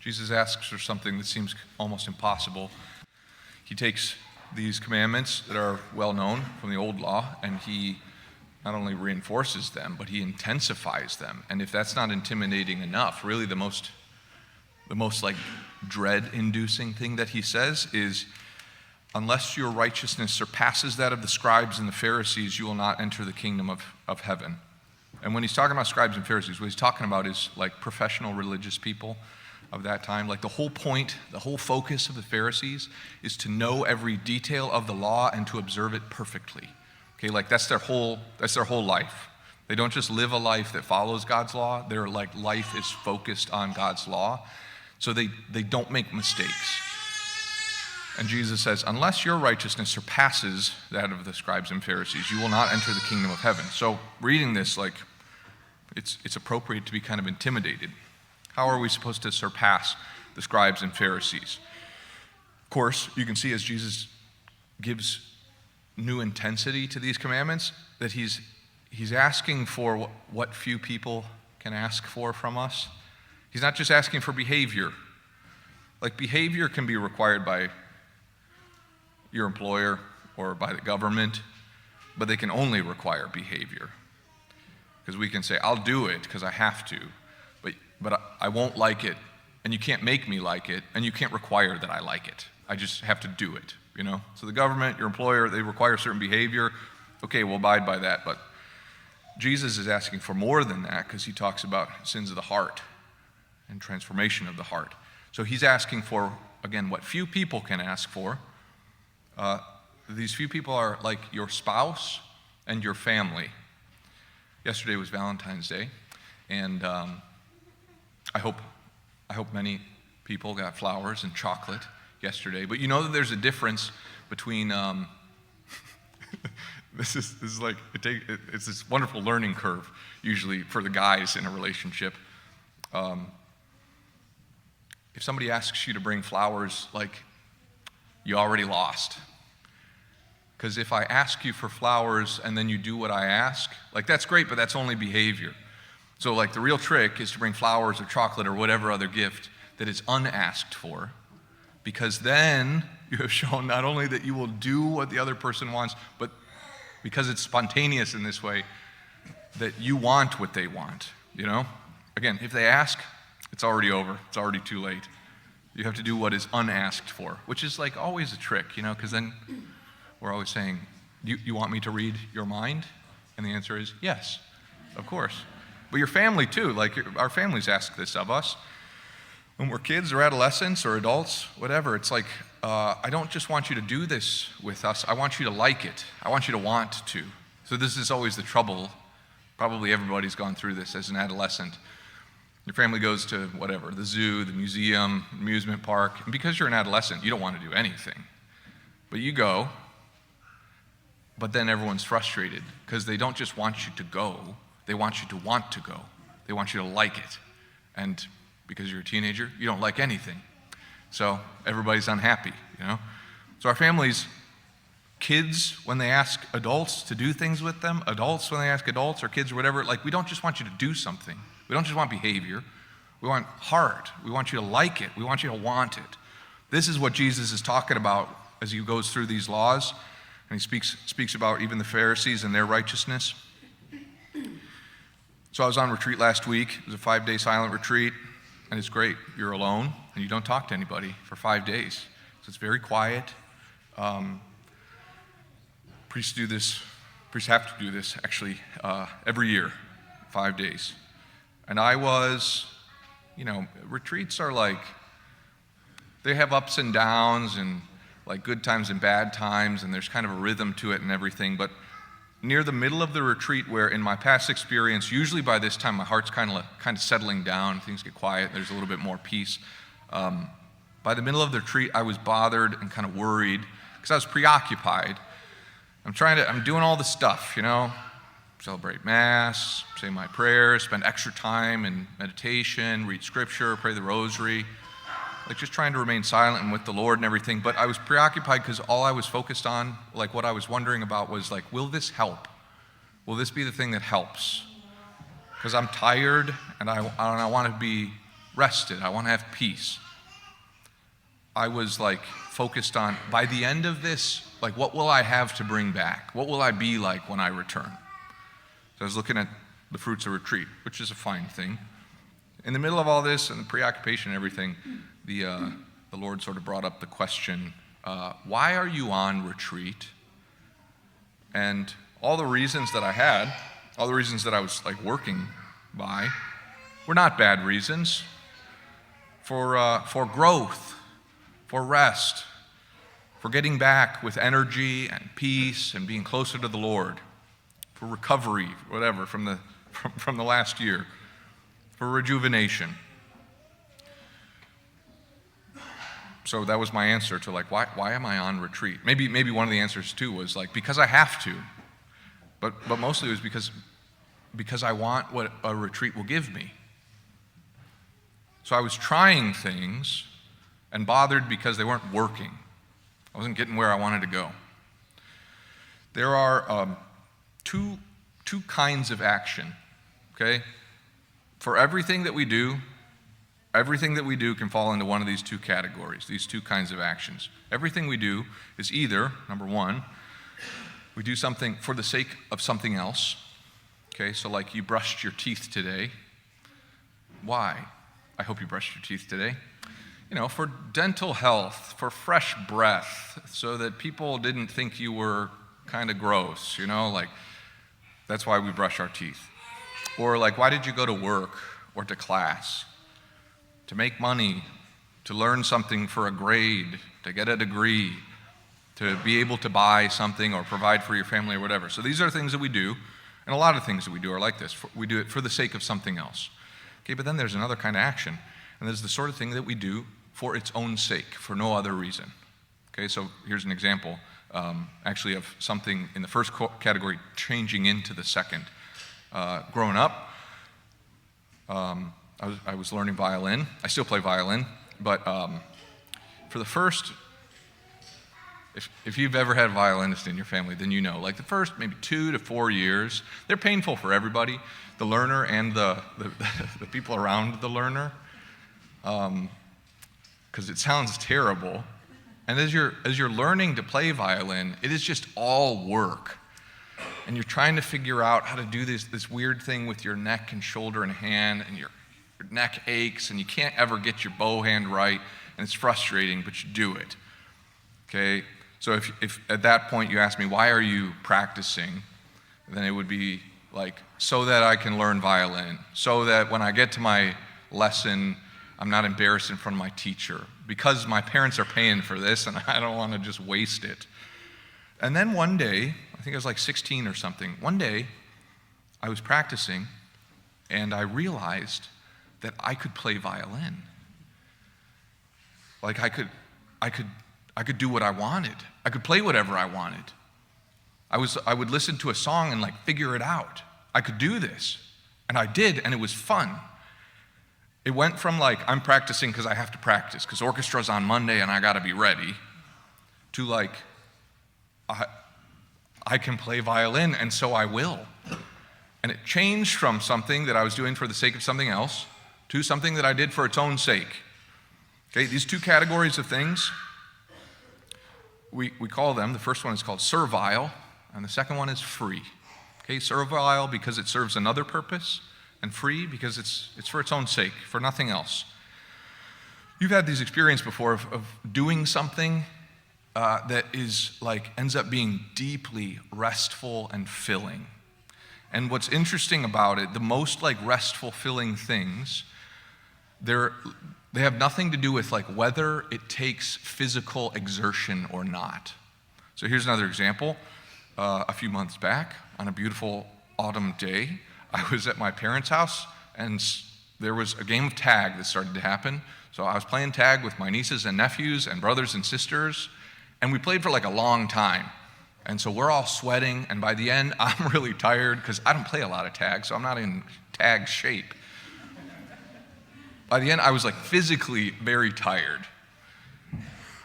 Jesus asks for something that seems almost impossible. He takes these commandments that are well known from the old law, and he not only reinforces them, but he intensifies them. And if that's not intimidating enough, really the most like dread-inducing thing that he says is, unless your righteousness surpasses that of the scribes and the Pharisees, you will not enter the kingdom of heaven. And when he's talking about scribes and Pharisees, what he's talking about is like professional religious people of that time. Like the whole point, the whole focus of the Pharisees is to know every detail of the law and to observe it perfectly. Okay, like that's their whole life. They don't just live a life that follows God's law. Their like life is focused on God's law. So they don't make mistakes. And Jesus says, unless your righteousness surpasses that of the scribes and Pharisees, you will not enter the kingdom of heaven. So reading this, like, it's appropriate to be kind of intimidated. How are we supposed to surpass the scribes and Pharisees? Of course, you can see as Jesus gives new intensity to these commandments, that he's asking for what few people can ask for from us. He's not just asking for behavior. Like behavior can be required by your employer or by the government, but they can only require behavior. Because we can say, I'll do it because I have to, but I won't like it, and you can't make me like it, and you can't require that I like it. I just have to do it, you know? So the government, your employer, they require certain behavior. Okay, we'll abide by that, but Jesus is asking for more than that because he talks about sins of the heart and transformation of the heart. So he's asking for, again, what few people can ask for. These few people are like your spouse and your family. Yesterday was Valentine's Day, and I hope many people got flowers and chocolate yesterday. But you know that there's a difference between this is like it's this wonderful learning curve usually for the guys in a relationship. If somebody asks you to bring flowers, like, you already lost. Because if I ask you for flowers and then you do what I ask, like, that's great, but that's only behavior. So, like, the real trick is to bring flowers or chocolate or whatever other gift that is unasked for, because then you have shown not only that you will do what the other person wants, but because it's spontaneous in this way, that you want what they want, you know? Again, if they ask, it's already over. It's already too late. You have to do what is unasked for, which is like always a trick, you know, because then we're always saying, you want me to read your mind? And the answer is yes, of course. But your family too, like our families ask this of us. When we're kids or adolescents or adults, whatever, it's like, I don't just want you to do this with us, I want you to like it. I want you to want to. So this is always the trouble. Probably everybody's gone through this as an adolescent. Your family goes to whatever, the zoo, the museum, amusement park, and because you're an adolescent, you don't want to do anything. But you go, but then everyone's frustrated because they don't just want you to go, they want you to want to go. They want you to like it. And because you're a teenager, you don't like anything. So everybody's unhappy, you know? So our families, kids, when they ask adults to do things with them, adults, when they ask adults or kids or whatever, like, we don't just want you to do something. We don't just want behavior. We want heart. We want you to like it. We want you to want it. This is what Jesus is talking about as he goes through these laws, and he speaks about even the Pharisees and their righteousness. So I was on retreat last week. It was a 5-day silent retreat, and it's great. You're alone, and you don't talk to anybody for 5 days. So it's very quiet. Priests do this. Priests have to do this, actually, every year, 5 days. And I was, you know, retreats are like, they have ups and downs and like good times and bad times, and there's kind of a rhythm to it and everything. But near the middle of the retreat, where in my past experience, usually by this time my heart's kind of settling down, things get quiet, there's a little bit more peace. By the middle of the retreat, I was bothered and kind of worried because I was preoccupied. I'm doing all the stuff, you know, celebrate Mass, say my prayers, spend extra time in meditation, read Scripture, pray the Rosary, like just trying to remain silent and with the Lord and everything. But I was preoccupied because all I was focused on, like what I was wondering about was like, will this help? Will this be the thing that helps? Because I'm tired and I want to be rested. I want to have peace. I was like focused on, by the end of this, like what will I have to bring back? What will I be like when I return? So I was looking at the fruits of retreat, which is a fine thing. In the middle of all this and the preoccupation and everything, the Lord sort of brought up the question, why are you on retreat? And all the reasons that I had, all the reasons that I was like working by, were not bad reasons for growth, for rest, for getting back with energy and peace and being closer to the Lord, for recovery, whatever, from the last year, for rejuvenation. So that was my answer to like, why am I on retreat? Maybe one of the answers too was like, because I have to. But mostly it was because I want what a retreat will give me. So I was trying things and bothered because they weren't working. I wasn't getting where I wanted to go. There are two kinds of action, okay? For everything that we do can fall into one of these two categories, these two kinds of actions. Everything we do is either, number one, we do something for the sake of something else. Okay, so like you brushed your teeth today. Why? I hope you brushed your teeth today. For dental health, for fresh breath, so that people didn't think you were kind of gross, like that's why we brush our teeth. Or like, why did you go to work or to class? To make money, to learn something for a grade, to get a degree, to be able to buy something or provide for your family or whatever. So these are things that we do, and a lot of things that we do are like this. We do it for the sake of something else. Okay, but then there's another kind of action, and there's the sort of thing that we do for its own sake, for no other reason. Okay, so here's an example, actually of something in the first category changing into the second. Growing up, I was learning violin. I still play violin, but for the first, if you've ever had a violinist in your family, then you know, like the first maybe 2 to 4 years, they're painful for everybody, the learner and the people around the learner, because it sounds terrible. And as you're learning to play violin, it is just all work. And you're trying to figure out how to do this weird thing with your neck and shoulder and hand, and your neck aches, and you can't ever get your bow hand right, and it's frustrating, but you do it. Okay? So if at that point you ask me, why are you practicing? Then it would be like, so that I can learn violin, so that when I get to my lesson, I'm not embarrassed in front of my teacher, because my parents are paying for this, and I don't want to just waste it. And then one day, I think I was like 16 or something, one day I was practicing, and I realized that I could play violin. Like I could do what I wanted. I could play whatever I wanted. I would listen to a song and like figure it out. I could do this. And I did, and it was fun. It went from like, I'm practicing because I have to practice, because orchestra's on Monday and I gotta be ready, to like, I can play violin, and so I will. And it changed from something that I was doing for the sake of something else to something that I did for its own sake. Okay, these two categories of things, we call them, the first one is called servile, and the second one is free. Okay, servile because it serves another purpose, and free because it's for its own sake, for nothing else. You've had these experiences before of doing something that is like, ends up being deeply restful and filling. And what's interesting about it, the most like restful, filling things, they have nothing to do with like whether it takes physical exertion or not. So here's another example. A few months back, on a beautiful autumn day, I was at my parents' house, and there was a game of tag that started to happen. So I was playing tag with my nieces and nephews and brothers and sisters, and we played for like a long time. And so we're all sweating, and by the end, I'm really tired because I don't play a lot of tag, so I'm not in tag shape. By the end, I was like physically very tired,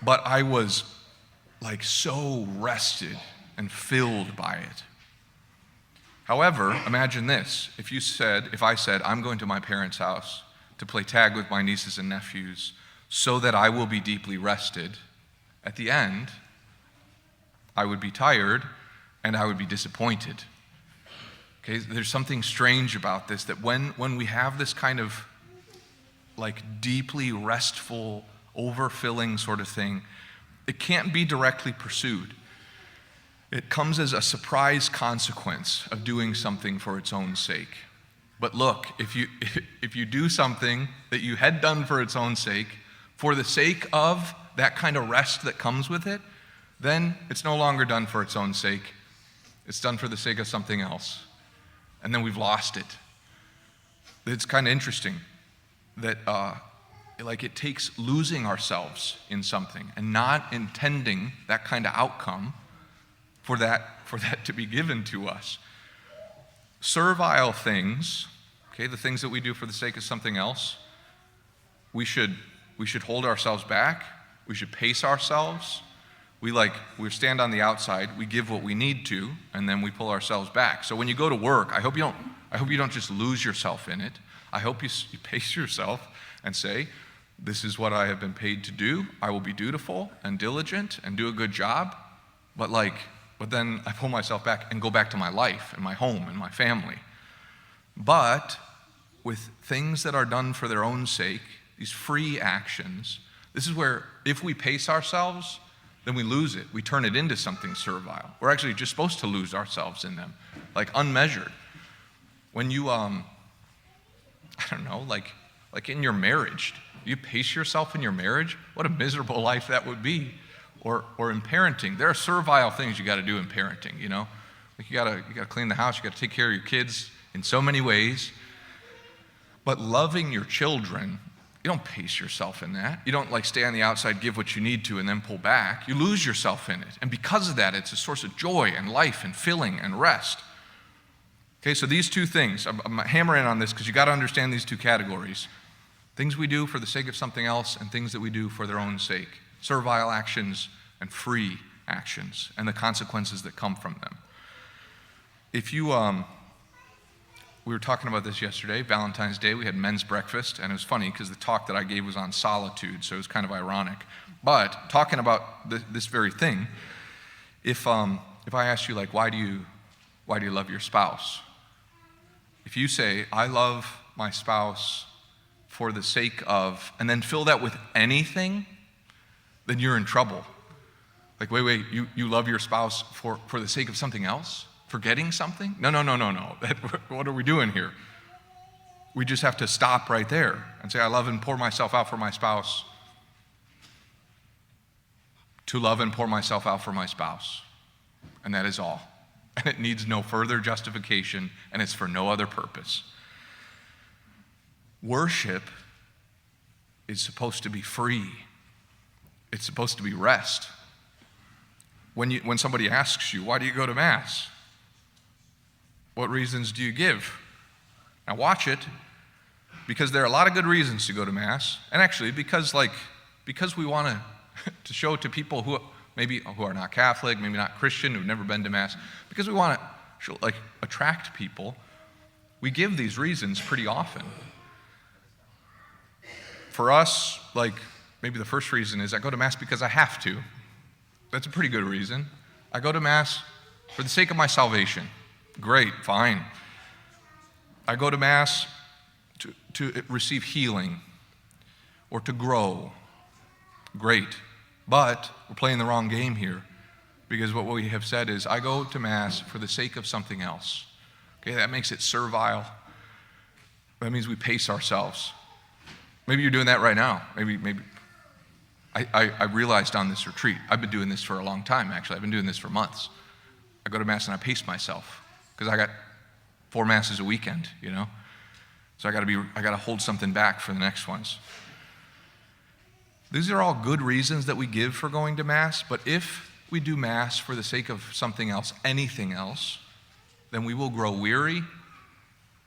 but I was like so rested and filled by it. However, imagine this. If I said, I'm going to my parents' house to play tag with my nieces and nephews so that I will be deeply rested, at the end, I would be tired and I would be disappointed. Okay, there's something strange about this, that when we have this kind of like deeply restful, overfilling sort of thing, it can't be directly pursued. It comes as a surprise consequence of doing something for its own sake. But look, if you do something that you had done for its own sake, for the sake of that kind of rest that comes with it, then it's no longer done for its own sake. It's done for the sake of something else. And then we've lost it. It's kind of interesting that it takes losing ourselves in something and not intending that kind of outcome for that to be given to us. Servile things, okay, the things that we do for the sake of something else, we should hold ourselves back. We should pace ourselves. We stand on the outside, we give what we need to, and then we pull ourselves back. So when you go to work, I hope you don't just lose yourself in it. I hope you pace yourself and say, this is what I have been paid to do. I will be dutiful and diligent and do a good job. But then I pull myself back and go back to my life and my home and my family. But with things that are done for their own sake, these free actions, this is where if we pace ourselves, then we lose it. We turn it into something servile. We're actually just supposed to lose ourselves in them, like unmeasured. When you, like in your marriage, you pace yourself in your marriage, what a miserable life that would be. Or in parenting, there are servile things you got to do in parenting, you know? Like you got to clean the house, you got to take care of your kids in so many ways. But loving your children, you don't pace yourself in that. You don't stay on the outside, give what you need to, and then pull back. You lose yourself in it. And because of that, it's a source of joy and life and filling and rest. Okay, so these two things, I'm hammering on this because you got to understand these two categories. Things we do for the sake of something else and things that we do for their own sake. Servile actions and free actions and the consequences that come from them. If you, we were talking about this yesterday, Valentine's Day, we had men's breakfast, and it was funny because the talk that I gave was on solitude, so it was kind of ironic. But talking about this very thing, if I ask you, why do you love your spouse? If you say, I love my spouse for the sake of, and then fill that with anything, then you're in trouble. Wait, you love your spouse for the sake of something else? For getting something? No. What are we doing here? We just have to stop right there and say, I love and pour myself out for my spouse. To love and pour myself out for my spouse. And that is all. And it needs no further justification, and it's for no other purpose. Worship is supposed to be free. It's supposed to be rest. When somebody asks you, why do you go to Mass? What reasons do you give? Now watch it, because there are a lot of good reasons to go to Mass, and actually because we want to show to people who are not Catholic, maybe not Christian, who've never been to Mass, because we want to attract people, we give these reasons pretty often. For us, maybe the first reason is I go to Mass because I have to. That's a pretty good reason. I go to Mass for the sake of my salvation. Great, fine. I go to Mass to receive healing or to grow. Great. But we're playing the wrong game here, because what we have said is I go to Mass for the sake of something else. Okay, that makes it servile. That means we pace ourselves. Maybe you're doing that right now. Maybe. I realized on this retreat, I've been doing this for a long time, actually. I've been doing this for months. I go to Mass and I pace myself because I got 4 Masses a weekend, you know? So I got to hold something back for the next ones. These are all good reasons that we give for going to Mass, but if we do Mass for the sake of something else, anything else, then we will grow weary,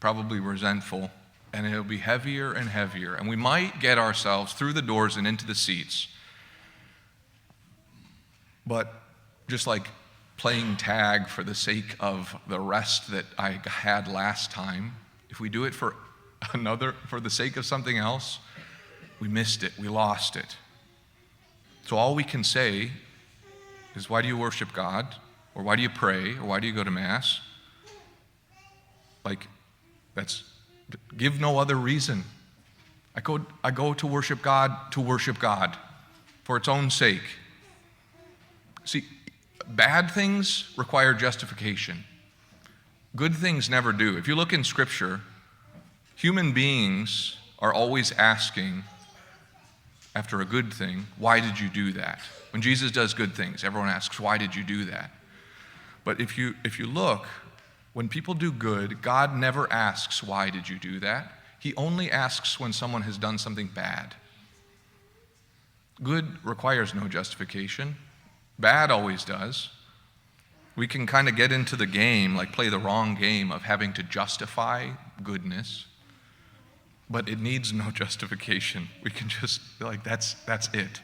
probably resentful, and it'll be heavier and heavier. And we might get ourselves through the doors and into the seats. But just like playing tag for the sake of the rest that I had last time, if we do it for for the sake of something else, we missed it, we lost it. So all we can say is, why do you worship God? Or why do you pray? Or why do you go to Mass? Give no other reason. I go to worship God for its own sake. See, bad things require justification. Good things never do. If you look in Scripture, human beings are always asking, after a good thing, why did you do that? When Jesus does good things, everyone asks, why did you do that? But if you look, when people do good, God never asks, why did you do that? He only asks when someone has done something bad. Good requires no justification. Bad always does. We can kind of get into the game, play the wrong game of having to justify goodness, but it needs no justification. We can just, that's it.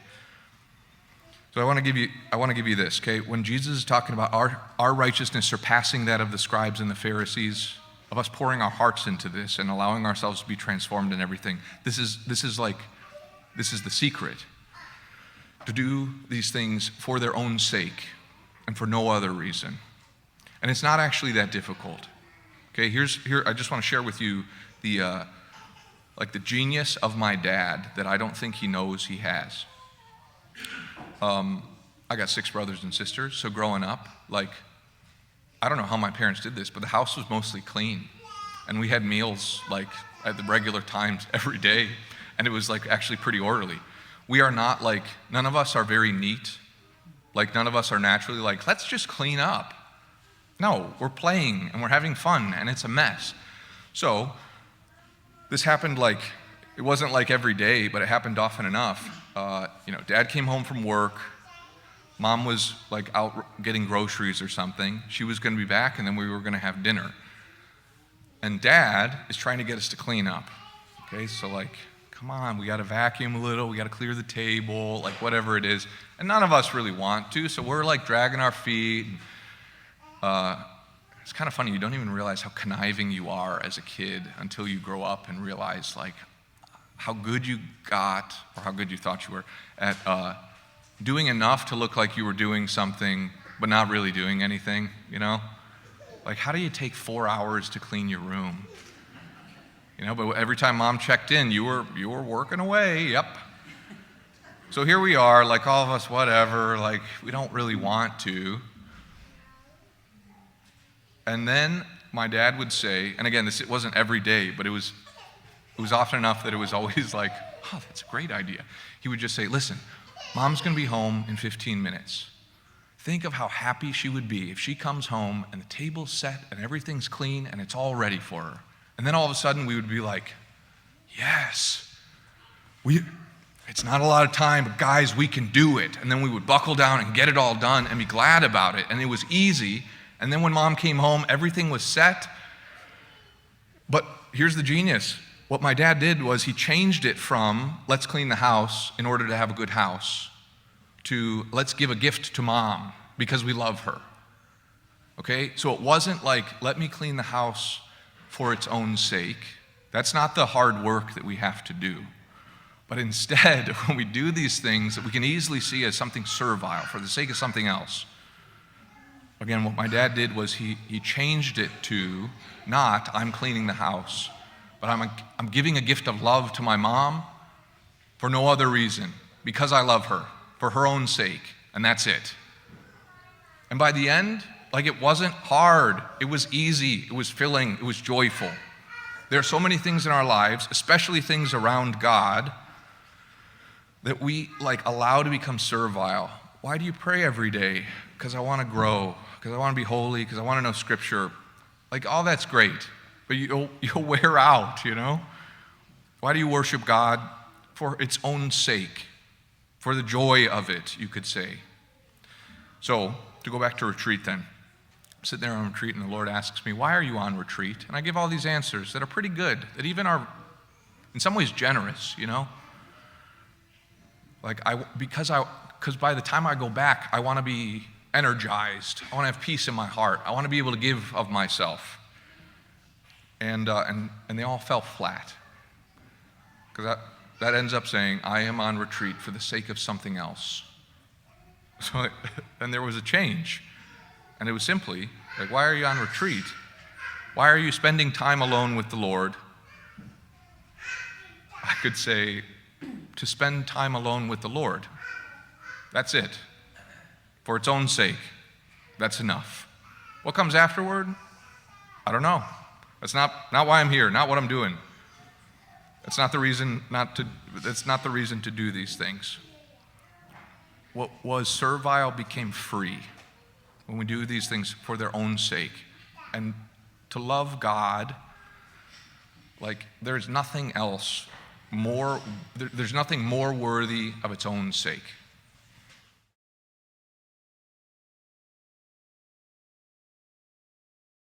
So I want to give you this, okay? When Jesus is talking about our righteousness surpassing that of the scribes and the Pharisees, of us pouring our hearts into this and allowing ourselves to be transformed in everything, this is the secret. To do these things for their own sake and for no other reason. And it's not actually that difficult. Okay, here I just want to share with you the genius of my dad that I don't think he knows he has. I got 6 brothers and sisters, so growing up, I don't know how my parents did this, but the house was mostly clean. And we had meals at the regular times every day, and it was actually pretty orderly. We are not none of us are very neat. None of us are naturally let's just clean up. No, we're playing and we're having fun and it's a mess. So this happened it wasn't every day, but it happened often enough. Dad came home from work. Mom was out getting groceries or something. She was going to be back and then we were going to have dinner. And Dad is trying to get us to clean up. Okay, so come on, we got to vacuum a little, we got to clear the table, whatever it is. And none of us really want to, so we're dragging our feet. It's kind of funny, you don't even realize how conniving you are as a kid until you grow up and realize how good you got, or how good you thought you were, at doing enough to look like you were doing something, but not really doing anything, how do you take 4 hours to clean your room? But every time Mom checked in, you were working away, yep. So here we are, all of us, whatever, we don't really want to. And then my dad would say, and again, it wasn't every day, but it was often enough that it was always oh, that's a great idea. He would just say, listen, Mom's going to be home in 15 minutes. Think of how happy she would be if she comes home and the table's set and everything's clean and it's all ready for her. And then all of a sudden we would be yes, it's not a lot of time, but guys, we can do it. And then we would buckle down and get it all done and be glad about it. And it was easy. And then when Mom came home, everything was set. But here's the genius. What my dad did was he changed it from let's clean the house in order to have a good house to let's give a gift to Mom because we love her. Okay? So it wasn't let me clean the house for its own sake. That's not the hard work that we have to do. But instead, when we do these things that we can easily see as something servile for the sake of something else, again, what my dad did was he changed it to not I'm cleaning the house, but I'm giving a gift of love to my mom for no other reason, because I love her, for her own sake, and that's it. And by the end, it wasn't hard. It was easy. It was filling. It was joyful. There are so many things in our lives, especially things around God, that we allow to become servile. Why do you pray every day? Because I want to grow. Because I want to be holy. Because I want to know Scripture. All that's great, but you'll wear out. Why do you worship God? For its own sake, for the joy of it, you could say. So to go back to retreat then. I'm sitting there on retreat and the Lord asks me, why are you on retreat? And I give all these answers that are pretty good, that even are in some ways generous, Because by the time I go back, I want to be energized. I want to have peace in my heart. I want to be able to give of myself. and they all fell flat. Because that ends up saying, I am on retreat for the sake of something else. So then there was a change. And it was simply, like, why are you on retreat? Why are you spending time alone with the Lord? I could say, to spend time alone with the Lord. That's it. For its own sake. That's enough. What comes afterward? I don't know. That's not why I'm here, not what I'm doing. That's not the reason to do these things. What was servile became free when we do these things for their own sake. And to love God, like, there's nothing else more, there's nothing more worthy of its own sake.